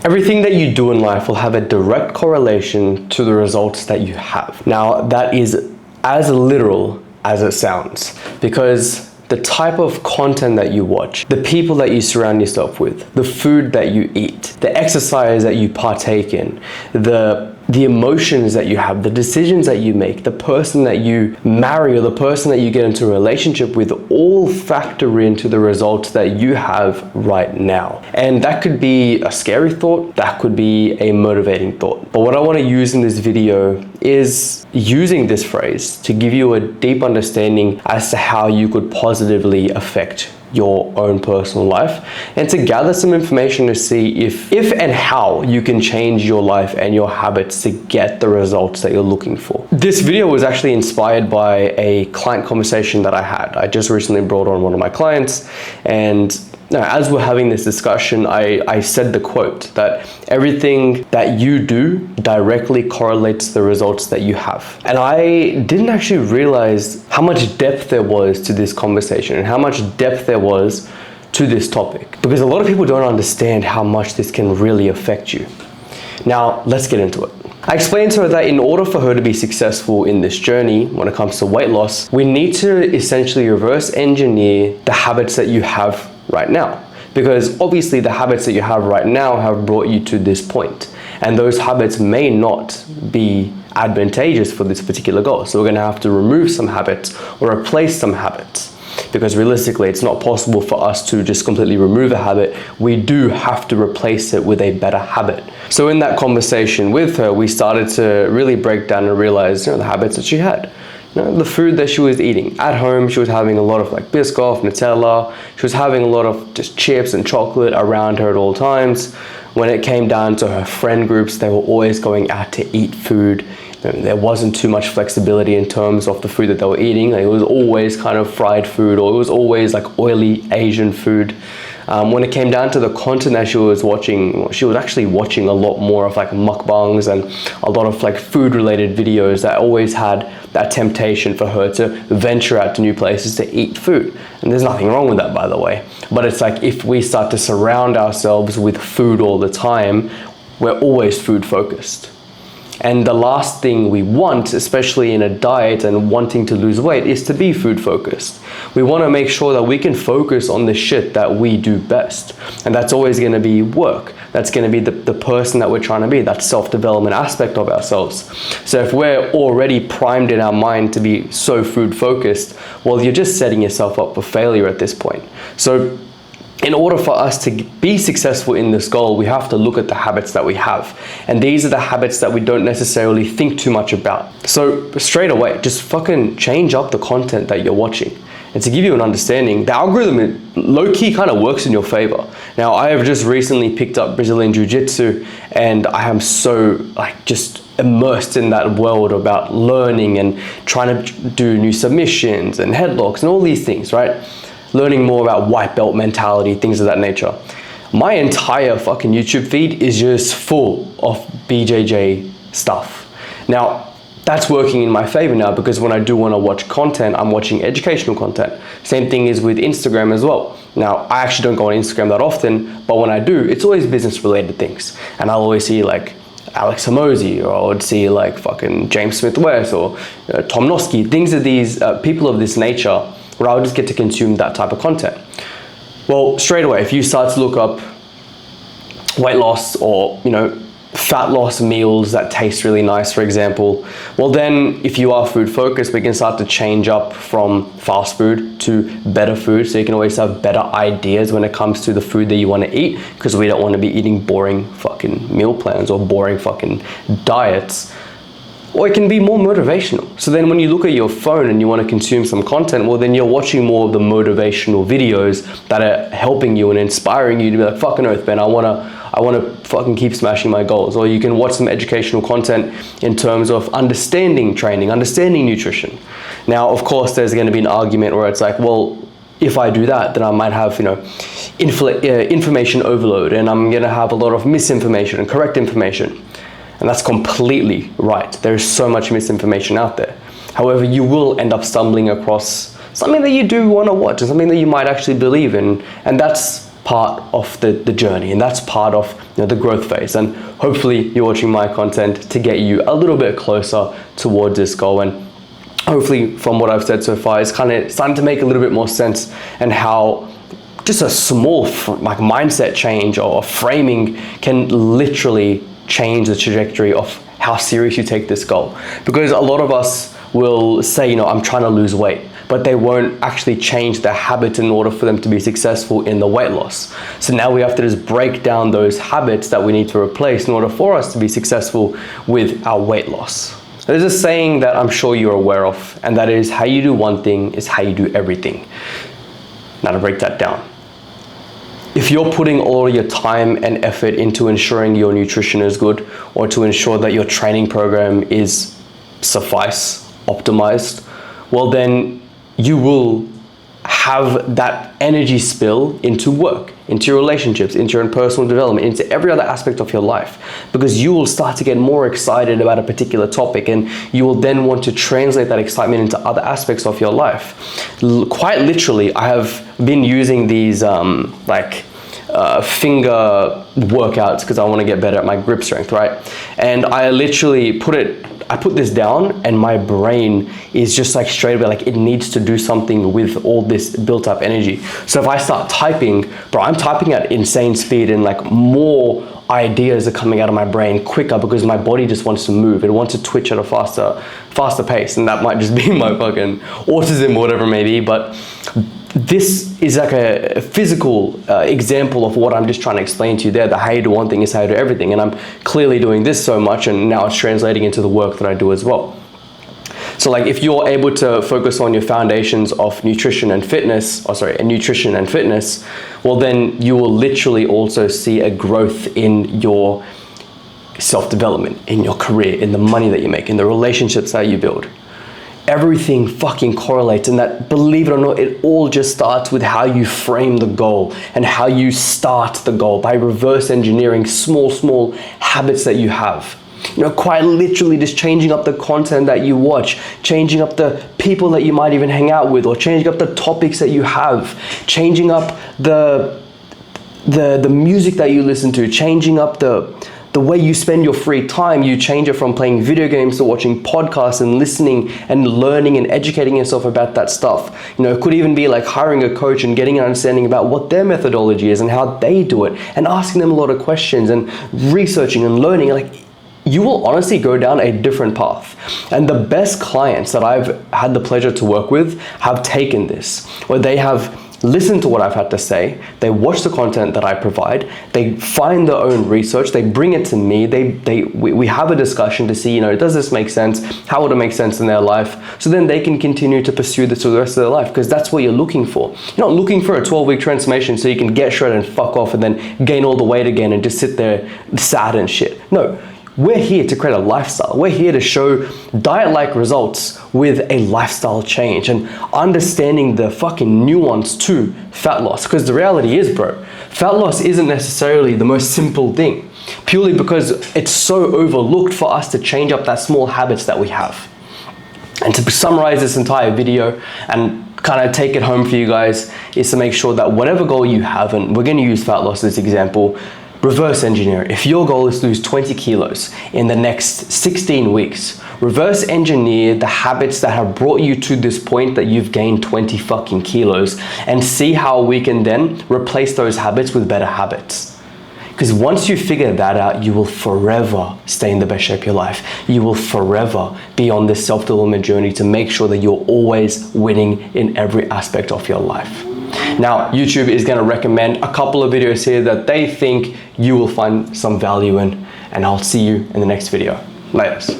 Everything that you do in life will have a direct correlation to the results that you have. Now, that is as literal as it sounds, because the type of content that you watch, the people that you surround yourself with, the food that you eat, the exercise that you partake in, the emotions that you have, the decisions that you make, the person that you marry or the person that you get into a relationship with, all factor into the results that you have right now. And that could be a scary thought, that could be a motivating thought. But what I want to use in this video is using this phrase to give you a deep understanding as to how you could positively affect your own personal life, and to gather some information to see if and how you can change your life and your habits to get the results that you're looking for. This video was actually inspired by a client conversation that I had. I just recently brought on one of my clients, and as we're having this discussion, I said the quote that everything that you do directly correlates to the results that you have. And I didn't actually realize how much depth there was to this conversation and how much depth there was to this topic, because a lot of people don't understand how much this can really affect you. Now, let's get into it. I explained to her that in order for her to be successful in this journey when it comes to weight loss, we need to essentially reverse engineer the habits that you have right now, because obviously the habits that you have right now have brought you to this point, and those habits may not be advantageous for this particular goal. So we're going to have to remove some habits or replace some habits, because realistically it's not possible for us to just completely remove a habit. We do have to replace it with a better habit. So in that conversation with her, we started to really break down and realize, the habits that she had. The food that she was eating. At home, she was having a lot of like Biscoff, Nutella. She was having a lot of just chips and chocolate around her at all times. When it came down to her friend groups, they were always going out to eat food. There wasn't too much flexibility in terms of the food that they were eating. It was always kind of fried food, or it was always like oily Asian food. When it came down to the content that she was watching, she was actually watching a lot more of like mukbangs and a lot of like food related videos that always had that temptation for her to venture out to new places to eat food. And there's nothing wrong with that, by the way. But it's like if we start to surround ourselves with food all the time, we're always food focused. And the last thing we want, especially in a diet and wanting to lose weight, is to be food focused. We want to make sure that we can focus on the shit that we do best. And that's always going to be work. That's going to be the person that we're trying to be, that self-development aspect of ourselves. So if we're already primed in our mind to be so food focused, well, you're just setting yourself up for failure at this point. So in order for us to be successful in this goal, we have to look at the habits that we have. And these are the habits that we don't necessarily think too much about. So straight away, just fucking change up the content that you're watching. And to give you an understanding, the algorithm low-key kind of works in your favor. Now, I have just recently picked up Brazilian Jiu-Jitsu, and I am so just immersed in that world about learning and trying to do new submissions and headlocks and all these things, right? Learning more about white belt mentality, things of that nature. My entire fucking YouTube feed is just full of BJJ stuff. Now, that's working in my favor now, because when I do want to watch content, I'm watching educational content. Same thing is with Instagram as well. Now, I actually don't go on Instagram that often, but when I do, it's always business related things. And I'll always see like Alex Hormozi, or I would see like fucking James Smith West, or Tom Noski, things of these people of this nature, where I would just get to consume that type of content. Well, straight away, if you start to look up weight loss or, fat loss meals that taste really nice, for example, well then, if you are food focused, we can start to change up from fast food to better food, so you can always have better ideas when it comes to the food that you want to eat, because we don't want to be eating boring fucking meal plans or boring fucking diets. Or it can be more motivational. So then when you look at your phone and you want to consume some content, well then you're watching more of the motivational videos that are helping you and inspiring you to be like, fucking oath, man, I want to fucking keep smashing my goals. Or you can watch some educational content in terms of understanding training, understanding nutrition. Now, of course, there's going to be an argument where it's like, well, if I do that, then I might have, information overload, and I'm going to have a lot of misinformation and correct information. And that's completely right. There's so much misinformation out there. However, you will end up stumbling across something that you do want to watch, and something that you might actually believe in. And that's part of the journey, and that's part of the growth phase. And hopefully you're watching my content to get you a little bit closer towards this goal. And hopefully from what I've said so far, it's kind of starting to make a little bit more sense, and how just a small mindset change or framing can literally change the trajectory of how serious you take this goal. Because a lot of us will say, I'm trying to lose weight, but they won't actually change their habits in order for them to be successful in the weight loss. So now we have to just break down those habits that we need to replace in order for us to be successful with our weight loss. There's a saying that I'm sure you're aware of, and that is, how you do one thing is how you do everything. Now to break that down, if you're putting all your time and effort into ensuring your nutrition is good, or to ensure that your training program is optimized, well then you will have that energy spill into work, into your relationships, into your personal development, into every other aspect of your life, because you will start to get more excited about a particular topic, and you will then want to translate that excitement into other aspects of your life. Quite literally, I have been using these finger workouts because I want to get better at my grip strength, right? And I literally put this down, and my brain is just straight away it needs to do something with all this built up energy. So if I start typing, bro, I'm typing at insane speed, and more ideas are coming out of my brain quicker because my body just wants to move. It wants to twitch at a faster pace, and that might just be my fucking autism or whatever it may be. But this is a physical example of what I'm just trying to explain to you there, that how you do one thing is how you do everything. And I'm clearly doing this so much, and now it's translating into the work that I do as well. So if you're able to focus on your foundations of nutrition and fitness, well then you will literally also see a growth in your self-development, in your career, in the money that you make, in the relationships that you build. Everything fucking correlates, and that, believe it or not, it all just starts with how you frame the goal and how you start the goal by reverse engineering small habits that you have. Quite literally just changing up the content that you watch, changing up the people that you might even hang out with, or changing up the topics that you have, changing up the music that you listen to, changing up the way you spend your free time. You change it from playing video games to watching podcasts and listening and learning and educating yourself about that stuff. It could even be hiring a coach and getting an understanding about what their methodology is and how they do it, and asking them a lot of questions and researching and learning. You will honestly go down a different path. And the best clients that I've had the pleasure to work with have taken this, where they have listened to what I've had to say, they watch the content that I provide, they find their own research, they bring it to me, we have a discussion to see, does this make sense? How would it make sense in their life? So then they can continue to pursue this for the rest of their life, because that's what you're looking for. You're not looking for a 12-week transformation so you can get shredded and fuck off and then gain all the weight again and just sit there sad and shit. No. We're here to create a lifestyle. We're here to show diet-like results with a lifestyle change, and understanding the fucking nuance to fat loss. Because the reality is, bro, fat loss isn't necessarily the most simple thing, purely because it's so overlooked for us to change up that small habits that we have. And to summarize this entire video and kind of take it home for you guys, is to make sure that whatever goal you have, and we're going to use fat loss as an example, reverse engineer. If your goal is to lose 20 kilos in the next 16 weeks, reverse engineer the habits that have brought you to this point that you've gained 20 fucking kilos, and see how we can then replace those habits with better habits. Because once you figure that out, you will forever stay in the best shape of your life. You will forever be on this self-development journey to make sure that you're always winning in every aspect of your life. Now, YouTube is going to recommend a couple of videos here that they think you will find some value in, and I'll see you in the next video. Laters.